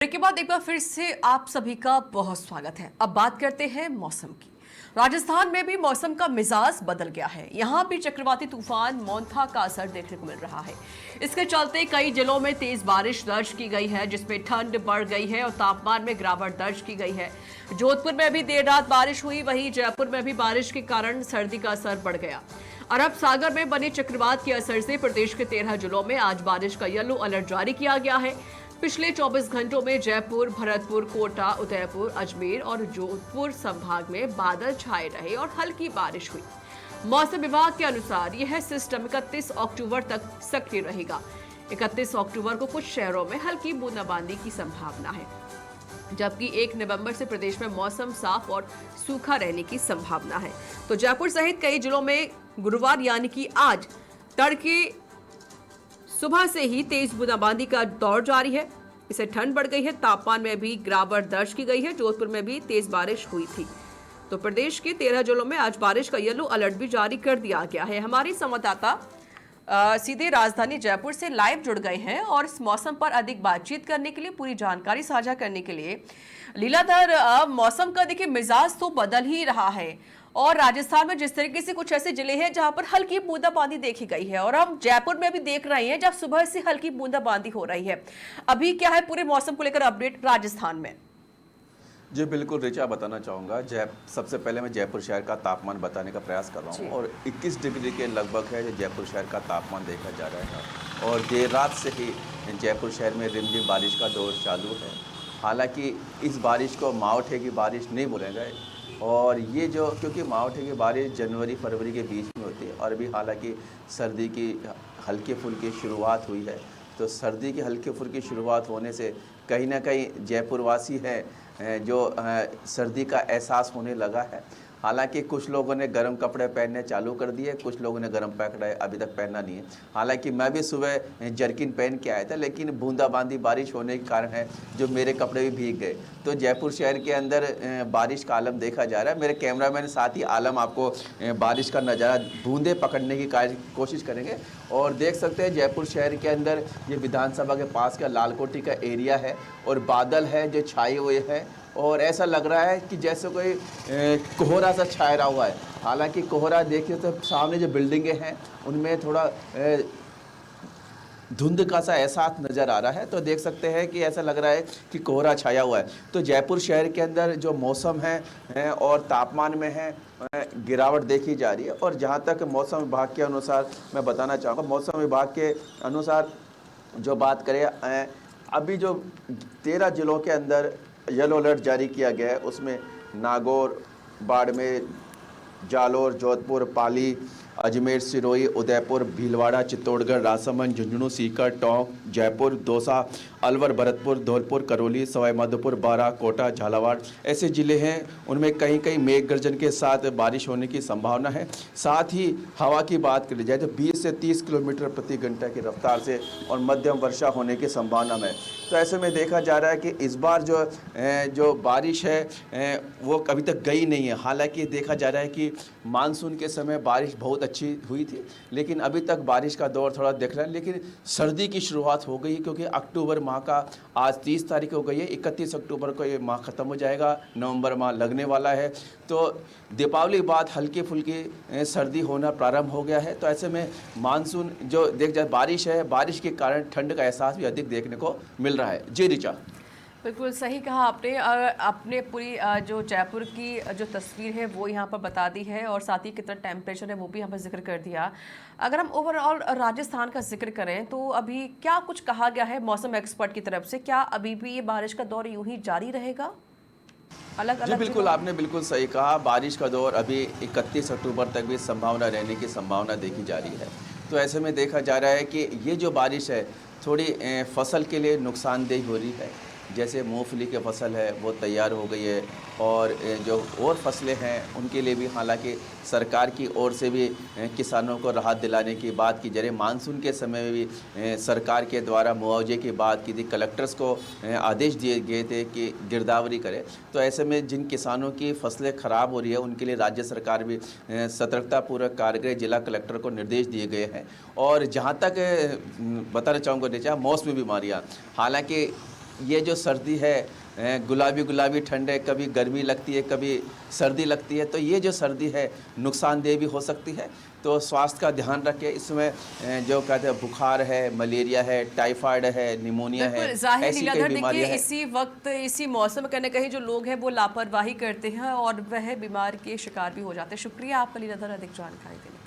Break के बाद एक बार फिर से आप सभी का बहुत स्वागत है। अब बात करते हैं मौसम की। राजस्थान में भी मौसम का मिजाज बदल गया है। यहाँ भी चक्रवाती तूफान मोंथा का असर देखने को मिल रहा है। इसके चलते कई जिलों में तेज बारिश दर्ज की गई है, जिसमें ठंड बढ़ गई है और तापमान में गिरावट दर्ज की गई है। जोधपुर में भी देर रात बारिश हुई, वहीं जयपुर में भी बारिश के कारण सर्दी का असर बढ़ गया। अरब सागर में बने चक्रवात के असर से प्रदेश के 13 जिलों में आज बारिश का येलो अलर्ट जारी किया गया है। पिछले 24 घंटों में जयपुर, भरतपुर, कोटा, उदयपुर, अजमेर और जोधपुर संभाग में बादल छाए रहे और हल्की बारिश हुई। मौसम विभाग के अनुसार यह सिस्टम 31 अक्टूबर तक सक्रिय रहेगा। 31 अक्टूबर को कुछ शहरों में हल्की बूंदाबांदी की संभावना है, जबकि 1 नवंबर से प्रदेश में मौसम साफ और सूखा रहने की संभावना है। तो जयपुर सहित कई जिलों में गुरुवार यानी कि आज तड़के सुबह से ही तेज बूंदाबांदी का दौर जारी है। इससे ठंड बढ़ गई है, तापमान में भी गिरावट दर्ज की गई है। जोधपुर में भी तेज बारिश हुई थी। तो प्रदेश के 13 जिलों में आज बारिश का येलो अलर्ट भी जारी कर दिया गया है। हमारी संवाददाता सीधे राजधानी जयपुर से लाइव जुड़ गए हैं और इस मौसम पर अधिक बातचीत करने के लिए, पूरी जानकारी साझा करने के लिए लीलाधर, मौसम का देखिए मिजाज तो बदल ही रहा है और राजस्थान में जिस तरीके से कुछ ऐसे जिले हैं जहां पर हल्की बूंदाबांदी देखी गई है और हम जयपुर में भी देख रहे हैं जब सुबह से हल्की बूंदाबांदी हो रही है। अभी क्या है पूरे मौसम को लेकर अपडेट राजस्थान में? जी बिल्कुल रिचा, बताना चाहूँगा। सबसे पहले मैं जयपुर शहर का तापमान बताने का प्रयास कर रहा हूँ और 21 डिग्री के लगभग है जो जयपुर शहर का तापमान देखा जा रहा है और देर रात से ही जयपुर शहर में रिमझिम बारिश का दौर चालू है। हालांकि इस बारिश को मावठे की बारिश नहीं बोलेंगे और ये जो क्योंकि मावठे की बारिश जनवरी फरवरी के बीच में होती है और अभी हालांकि सर्दी की हल्की फुल्की शुरुआत हुई है, तो सर्दी की हल्की फुल्की शुरुआत होने से कहीं ना कहीं जयपुरवासी हैं जो सर्दी का एहसास होने लगा है। हालांकि कुछ लोगों ने गर्म कपड़े पहनने चालू कर दिए, कुछ लोगों ने गर्म कपड़े अभी तक पहनना नहीं है। हालांकि मैं भी सुबह जर्किन पहन के आया था, लेकिन बूंदाबांदी बारिश होने के कारण है जो मेरे कपड़े भी भीग गए। तो जयपुर शहर के अंदर बारिश का आलम देखा जा रहा है। मेरे कैमरामैन साथ ही आलम आपको बारिश का नज़ारा बूंदे पकड़ने की कोशिश करेंगे और देख सकते हैं जयपुर शहर के अंदर ये विधानसभा के पास का लालकोटी का एरिया है और बादल है जो छाए हुए हैं और ऐसा लग रहा है कि जैसे कोई कोहरा सा छाया हुआ है। हालांकि कोहरा देखिए तो सामने जो बिल्डिंगें हैं उनमें थोड़ा धुंध का सा एहसास नज़र आ रहा है, तो देख सकते हैं कि ऐसा लग रहा है कि कोहरा छाया हुआ है। तो जयपुर शहर के अंदर जो मौसम है और तापमान में है गिरावट देखी जा रही है। और जहाँ तक मौसम विभाग के अनुसार मैं बताना चाहूँगा, मौसम विभाग के अनुसार जो बात करें, अभी जो 13 जिलों के अंदर येलो अलर्ट जारी किया गया है उसमें नागौर, बाड़मेर, जालोर, जोधपुर, पाली, अजमेर, सिरोही, उदयपुर, भीलवाड़ा, चित्तौड़गढ़, राजसमंद, झुंझुनू, सीकर, टोंक, जयपुर, दौसा, अलवर, भरतपुर, धौलपुर, करौली, सवाई माधोपुर, बारां, कोटा, झालावाड़ ऐसे ज़िले हैं। उनमें कहीं कहीं मेघ गर्जन के साथ बारिश होने की संभावना है। साथ ही हवा की बात करी जाए तो 20 से 30 किलोमीटर प्रति घंटा की रफ्तार से और मध्यम वर्षा होने की संभावना है। तो ऐसे में देखा जा रहा है कि इस बार जो बारिश है वो अभी तक गई नहीं है। हालांकि देखा जा रहा है कि मानसून के समय बारिश बहुत अच्छी हुई थी, लेकिन अभी तक बारिश का दौर थोड़ा दिख रहा है। लेकिन सर्दी की शुरुआत हो गई क्योंकि अक्टूबर माह का आज 30 तारीख हो गई है। 31 अक्टूबर को ये माह ख़त्म हो जाएगा, नवंबर माह लगने वाला है। तो दीपावली बाद हल्की फुल्की सर्दी होना प्रारंभ हो गया है। तो ऐसे में मानसून जो देख जाए बारिश है, बारिश के कारण ठंड का एहसास भी अधिक देखने को मिल रहा है। जी रिचा, बिल्कुल सही कहा आपने। आपने पूरी जो जयपुर की जो तस्वीर है वो यहाँ पर बता दी है और साथ ही कितना टेम्परेचर है वो भी यहाँ पर जिक्र कर दिया। अगर हम ओवरऑल राजस्थान का जिक्र करें तो अभी क्या कुछ कहा गया है मौसम एक्सपर्ट की तरफ से? क्या अभी भी ये बारिश का दौर यूं ही जारी रहेगा अलग अलग? बिल्कुल, आपने बिल्कुल सही कहा। बारिश का दौर अभी 31 अक्टूबर तक भी संभावना रहने की संभावना देखी जा रही है। तो ऐसे में देखा जा रहा है कि ये जो बारिश है थोड़ी फसल के लिए नुकसानदेह हो रही है। जैसे मूंगफली की फसल है वो तैयार हो गई है और जो और फसलें हैं उनके लिए भी हालांकि सरकार की ओर से भी किसानों को राहत दिलाने की बात की जा रही है। मानसून के समय में भी सरकार के द्वारा मुआवजे की बात की थी, कलेक्टर्स को आदेश दिए गए थे कि गिरदावरी करें। तो ऐसे में जिन किसानों की फसलें ख़राब हो रही है उनके लिए राज्य सरकार भी सतर्कतापूर्वक कार्य करे, जिला कलेक्टर को निर्देश दिए गए हैं। और जहाँ तक बताना चाहूँगा नीचा मौसमी बीमारियाँ, हालाँकि ये जो सर्दी है गुलाबी गुलाबी ठंड है, कभी गर्मी लगती है, कभी सर्दी लगती है, तो ये जो सर्दी है नुकसानदेह भी हो सकती है। तो स्वास्थ्य का ध्यान रखें। इसमें जो कहते हैं बुखार है, मलेरिया है, टाइफाइड है, निमोनिया है, बिल्कुल जाहिर ऐसी कई लीलाधर, देखिए बीमारियां हैं। इसी वक्त इसी मौसम में कहीं ना कहीं जो लोग हैं वो लापरवाही करते हैं और वह बीमार के शिकार भी हो जाते हैं। शुक्रिया आपका लीलाधर अधिक जानकारी देने के लिए।